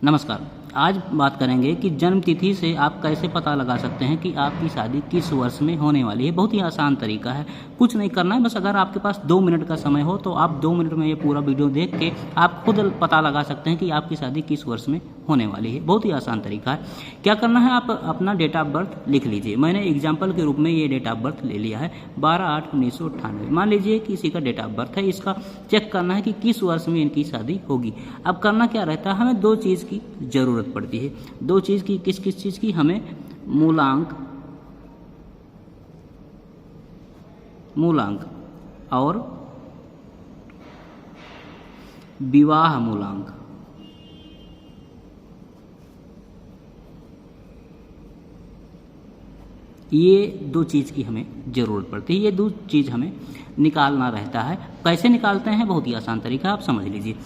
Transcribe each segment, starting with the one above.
नमस्कार। आज बात करेंगे कि जन्म तिथि से आप कैसे पता लगा सकते हैं कि आपकी शादी किस वर्ष में होने वाली है। बहुत ही आसान तरीका है, कुछ नहीं करना है, बस अगर आपके पास 2 मिनट का समय हो तो आप 2 मिनट में ये पूरा वीडियो देख के आप खुद पता लगा सकते हैं कि आपकी शादी किस वर्ष में होने वाली है। बहुत ही आसान तरीका है। क्या करना है, आप अपना डेट ऑफ बर्थ लिख लीजिए। मैंने एग्जाम्पल के रूप में ये डेट ऑफ बर्थ ले लिया है 12/8/1998। मान लीजिए कि इसी का डेट ऑफ बर्थ है, इसका चेक करना है कि किस वर्ष में इनकी शादी होगी। अब करना क्या रहता है, हमें 2 चीज़ की ज़रूरत पड़ती है। 2 चीज़ की, किस किस चीज़ की? हमें मूलांक और विवाह मूलांक। ये 2 चीज़ की हमें ज़रूरत पड़ती है। ये 2 चीज़ हमें निकालना रहता है। कैसे निकालते हैं? बहुत ही आसान तरीका, आप समझ लीजिए।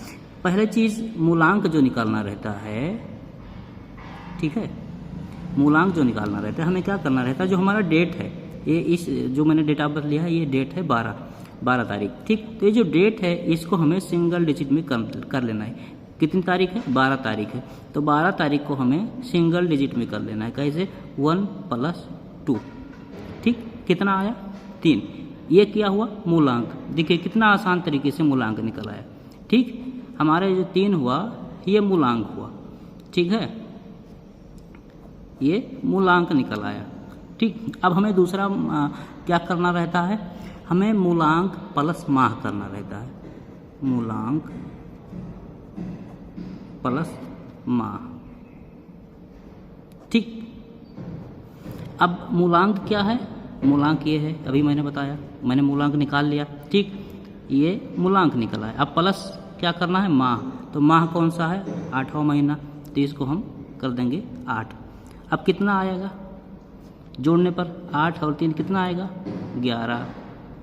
पहले चीज़ मूलांक जो निकालना रहता है, ठीक है, मूलांक जो निकालना रहता है, हमें क्या करना रहता है, जो हमारा डेट है, ये इस जो मैंने डेट ऑफ बर्थ लिया है, ये डेट है 12 तारीख, ठीक। तो ये जो डेट है इसको हमें सिंगल डिजिट में कर लेना है। कितनी तारीख है? 12 तारीख है। तो 12 तारीख को हमें सिंगल डिजिट में कर लेना है। कैसे? 1 + 2, ठीक। कितना आया? 3। ये क्या हुआ? मूलांक। देखिए कितना आसान तरीके से मूलांक निकल आया, ठीक। हमारे जो 3 हुआ ये मूलांक हुआ, ठीक है, ये मूलांक निकल आया, ठीक। अब हमें दूसरा क्या करना रहता है, हमें मूलांक प्लस माह करना रहता है। मूलांक प्लस माह, ठीक। अब मूलांक क्या है? मूलांक ये है, अभी मैंने बताया, मैंने मूलांक निकाल लिया, ठीक। ये मूलांक निकला है। अब प्लस क्या करना है? माह। तो माह कौन सा है? 8वां महीना, तो इसको हम कर देंगे 8। अब कितना आएगा जोड़ने पर? 8 और 3 कितना आएगा? 11,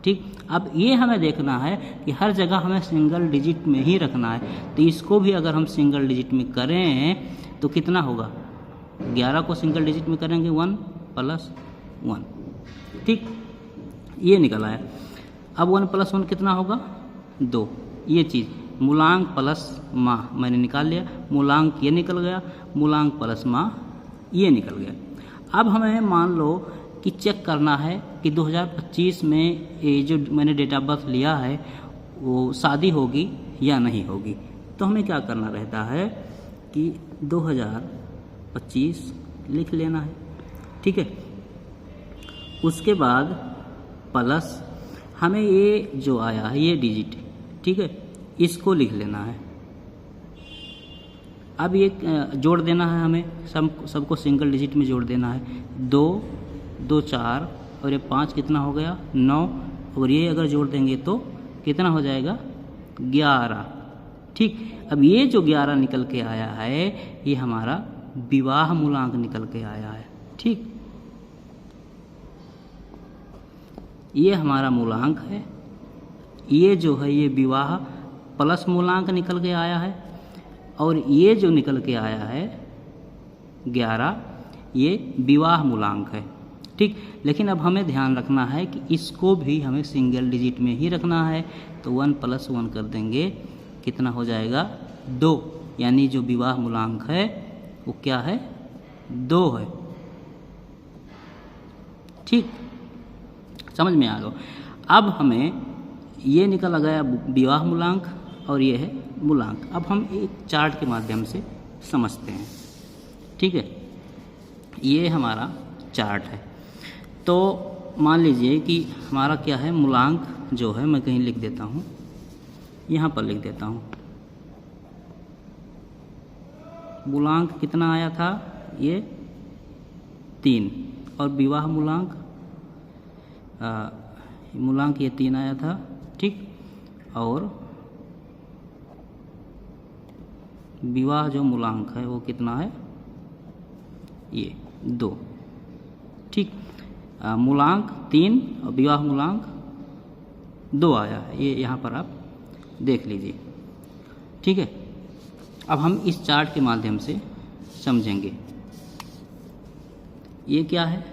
ठीक। अब ये हमें देखना है कि हर जगह हमें सिंगल डिजिट में ही रखना है। तो इसको भी अगर हम सिंगल डिजिट में करें तो कितना होगा? 11 को सिंगल डिजिट में करेंगे 1 + 1, ठीक। ये निकल आया। अब 1 + 1 कितना होगा? 2। ये चीज़ मूलांक प्लस माह मैंने निकाल लिया। मूलांक ये निकल गया, मूलांक प्लस माह ये निकल गया। अब हमें मान लो कि चेक करना है कि 2025 में ये जो मैंने डेट ऑफ बर्थ लिया है वो शादी होगी या नहीं होगी। तो हमें क्या करना रहता है कि 2025 लिख लेना है, ठीक है। उसके बाद प्लस हमें ये जो आया है ये डिजिट, ठीक है, इसको लिख लेना है। अब ये जोड़ देना है हमें, सबको सिंगल डिजिट में जोड़ देना है। 2 2 4 और ये 5 कितना हो गया? 9। और ये अगर जोड़ देंगे तो कितना हो जाएगा? 11, ठीक। अब ये जो 11 निकल के आया है ये हमारा विवाह मूलांक निकल के आया है, ठीक। ये हमारा मूलांक है। ये जो है ये विवाह प्लस मूलांक निकल के आया है। और ये जो निकल के आया है 11, ये विवाह मूलांक है, ठीक। लेकिन अब हमें ध्यान रखना है कि इसको भी हमें सिंगल डिजिट में ही रखना है। तो 1 + 1 कर देंगे, कितना हो जाएगा? 2। यानी जो विवाह मूलांक है वो क्या है? 2 है, ठीक। समझ में आ गया। अब हमें ये निकल गया विवाह मूलांक और ये है मूलांक। अब हम एक चार्ट के माध्यम से समझते हैं, ठीक है। ये हमारा चार्ट है। तो मान लीजिए कि हमारा क्या है, मूलांक जो है, मैं कहीं लिख देता हूँ, यहाँ पर लिख देता हूँ। मूलांक कितना आया था? ये 3। और विवाह मूलांक मूलांक ये 3 आया था, ठीक। और विवाह जो मूलांक है वो कितना है? ये 2, ठीक। मूलांक 3 और विवाह मूलांक 2 आया है। ये यहाँ पर आप देख लीजिए, ठीक है। अब हम इस चार्ट के माध्यम से समझेंगे। ये क्या है?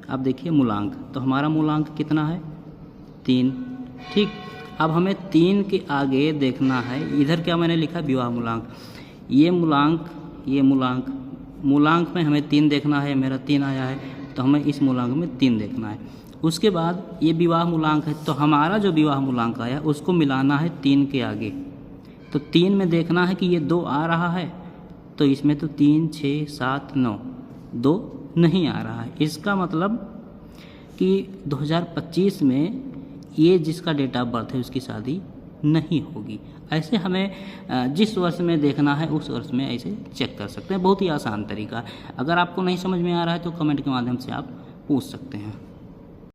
अब देखिए मूलांक, तो हमारा मूलांक कितना है? 3, ठीक। अब हमें 3 के आगे देखना है, इधर क्या मैंने लिखा? विवाह मूलांक। ये मूलांक ये मूलांक, मूलांक में हमें 3 देखना है, मेरा 3 आया है तो हमें इस मूलांक में 3 देखना है। उसके बाद ये विवाह मूलांक है, तो हमारा जो विवाह मूलांक आया उसको मिलाना है 3 के आगे। तो 3 में देखना है कि ये 2 आ रहा है, तो इसमें तो 3, 6, 7, 9, 2 नहीं आ रहा है। इसका मतलब कि 2025 में ये जिसका डेट ऑफ बर्थ है उसकी शादी नहीं होगी। ऐसे हमें जिस वर्ष में देखना है उस वर्ष में ऐसे चेक कर सकते हैं। बहुत ही आसान तरीका है। अगर आपको नहीं समझ में आ रहा है तो कमेंट के माध्यम से आप पूछ सकते हैं।